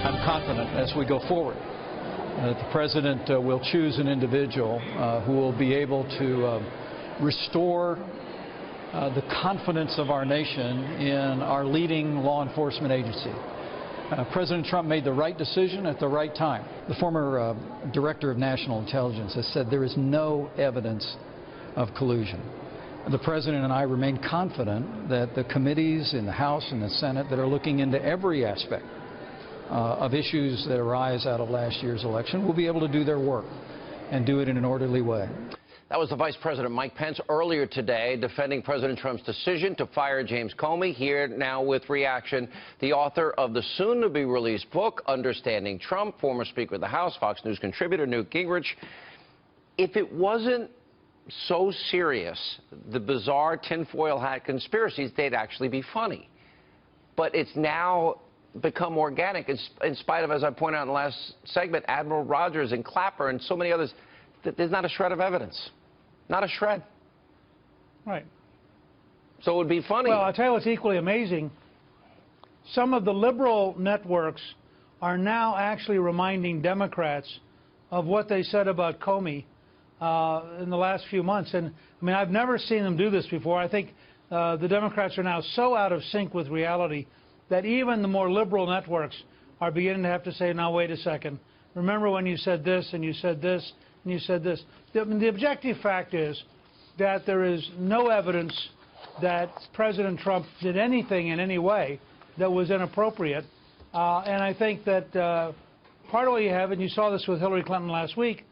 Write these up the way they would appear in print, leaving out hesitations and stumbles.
I'm confident as we go forward that the President will choose an individual who will be able to restore the confidence of our nation in our leading law enforcement agency. President Trump made the right decision at the right time. The former Director of National Intelligence has said there is no evidence of collusion. The President and I remain confident that the committees in the House and the Senate that are looking into every aspect of issues that arise out of last year's election will be able to do their work and do it in an orderly way. That was the Vice President Mike Pence earlier today defending President Trump's decision to fire James Comey. Here now with reaction, the author of the soon-to-be-released book, Understanding Trump, former Speaker of the House, Fox News contributor Newt Gingrich. If it wasn't so serious, the bizarre tinfoil hat conspiracies, they'd actually be funny. But it's now become organic in spite of, as I pointed out in the last segment, Admiral Rogers and Clapper and so many others. There's not a shred of evidence. Not a shred. Right. So it would be funny. Well, I'll tell you what's equally amazing. Some of the liberal networks are now actually reminding Democrats of what they said about Comey in the last few months. And, I mean, I've never seen them do this before. I think the Democrats are now so out of sync with reality that even the more liberal networks are beginning to have to say, now, wait a second. Remember when you said this and you said this and you said this. The objective fact is that there is no evidence that President Trump did anything in any way that was inappropriate. And I think that part of what you have, and you saw this with Hillary Clinton last week,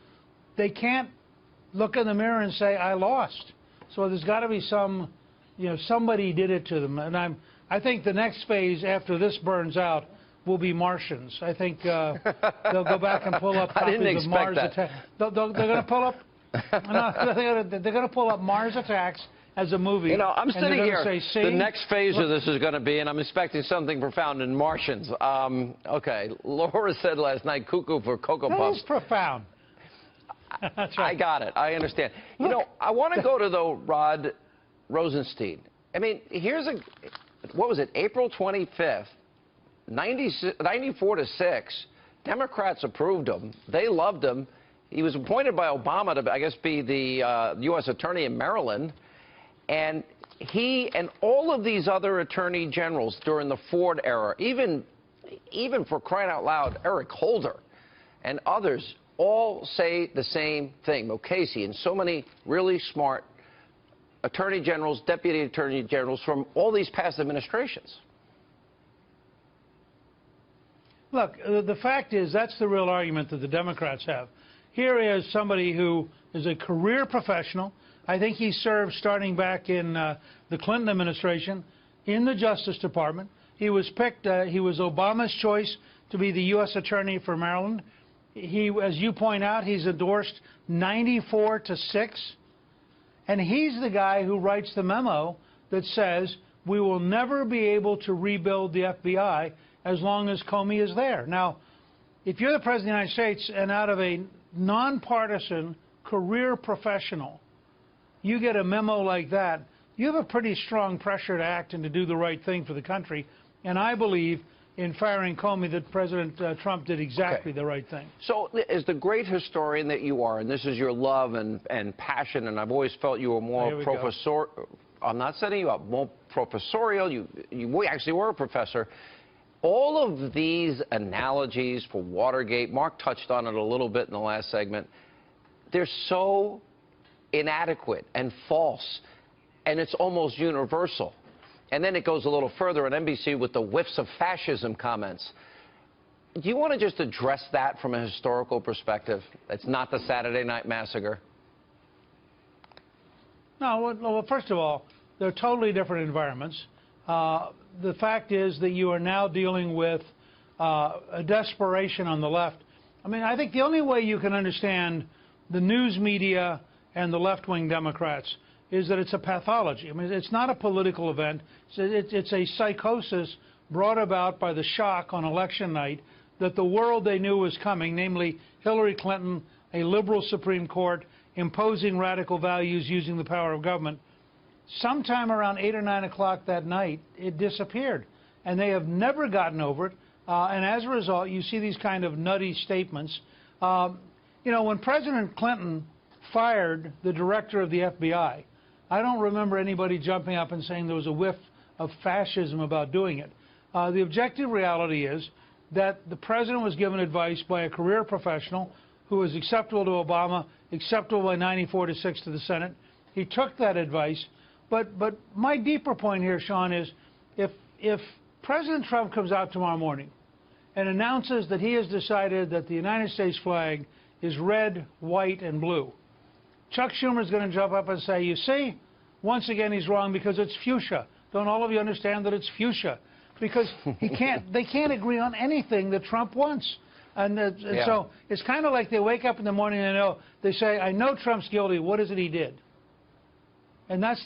they can't look in the mirror and say, I lost. So there's got to be some, somebody did it to them. And I think the next phase after this burns out will be Martians. I think they'll go back and pull up copies of Mars attacks. They're going to pull up. They're going to pull up Mars Attacks as a movie. I'm sitting here. Say, the next phase of this is going to be, and I'm expecting something profound in Martians. Okay, Laura said last night, cuckoo for Cocoa Puffs. That is profound. That's right. I got it. I understand. Look. I want to go to, though, Rod Rosenstein. I mean, here's what was it, April 25th, 94-6. Democrats approved him. They loved him. He was appointed by Obama to, I guess, be the U.S. Attorney in Maryland. And he and all of these other attorney generals during the Ford era, even for crying out loud, Eric Holder and others, all say the same thing. Mukasey and so many really smart attorney generals, deputy attorney generals from all these past administrations. Look, the fact is that's the real argument that the Democrats have. Here is somebody who is a career professional. I think he served starting back in the Clinton administration in the Justice Department. He was picked, he was Obama's choice to be the U.S. Attorney for Maryland. He, as you point out, he's endorsed 94-6. And he's the guy who writes the memo that says we will never be able to rebuild the FBI as long as Comey is there. Now, if you're the President of the United States and out of a nonpartisan career professional, you get a memo like that, you have a pretty strong pressure to act and to do the right thing for the country. And I believe in firing Comey that President Trump did exactly the right thing. So as the great historian that you are, and this is your love and passion, and I've always felt you were more professorial. I'm not setting you up, more professorial. You actually were a professor. All of these analogies for Watergate, Mark touched on it a little bit in the last segment, they're so inadequate and false, and it's almost universal. And then it goes a little further on NBC with the whiffs of fascism comments. Do you want to just address that from a historical perspective? It's not the Saturday Night Massacre. No, well, first of all, they're totally different environments. The fact is that you are now dealing with a desperation on the left. I mean, I think the only way you can understand the news media and the left-wing Democrats is that it's a pathology. I mean, it's not a political event. It's a psychosis brought about by the shock on election night that the world they knew was coming, namely Hillary Clinton, a liberal Supreme Court, imposing radical values using the power of government. Sometime around 8 or 9 o'clock that night, it disappeared. And they have never gotten over it. And as a result, you see these kind of nutty statements. You know, when President Clinton fired the director of the FBI, I don't remember anybody jumping up and saying there was a whiff of fascism about doing it. The objective reality is that the president was given advice by a career professional who was acceptable to Obama, acceptable by 94-6 to the Senate. He took that advice. But my deeper point here, Sean, is if President Trump comes out tomorrow morning and announces that he has decided that the United States flag is red, white, and blue, Chuck Schumer is going to jump up and say, you see, once again he's wrong because it's fuchsia. Don't all of you understand that it's fuchsia? Because they can't agree on anything that Trump wants. And so it's kind of like they wake up in the morning and they say, I know Trump's guilty. What is it he did? And that's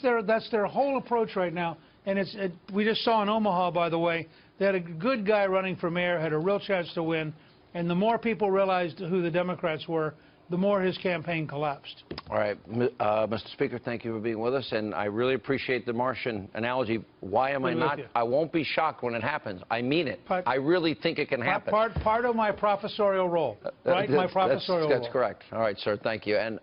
their whole approach right now. And we just saw in Omaha, by the way, they had a good guy running for mayor, had a real chance to win. And the more people realized who the Democrats were, the more his campaign collapsed. All right. Mr. Speaker, thank you for being with us. And I really appreciate the Martian analogy. Why am I not? I won't be shocked when it happens. I mean it. I really think it can happen. Part of my professorial role, right? My professorial role. That's correct. All right, sir. Thank you. And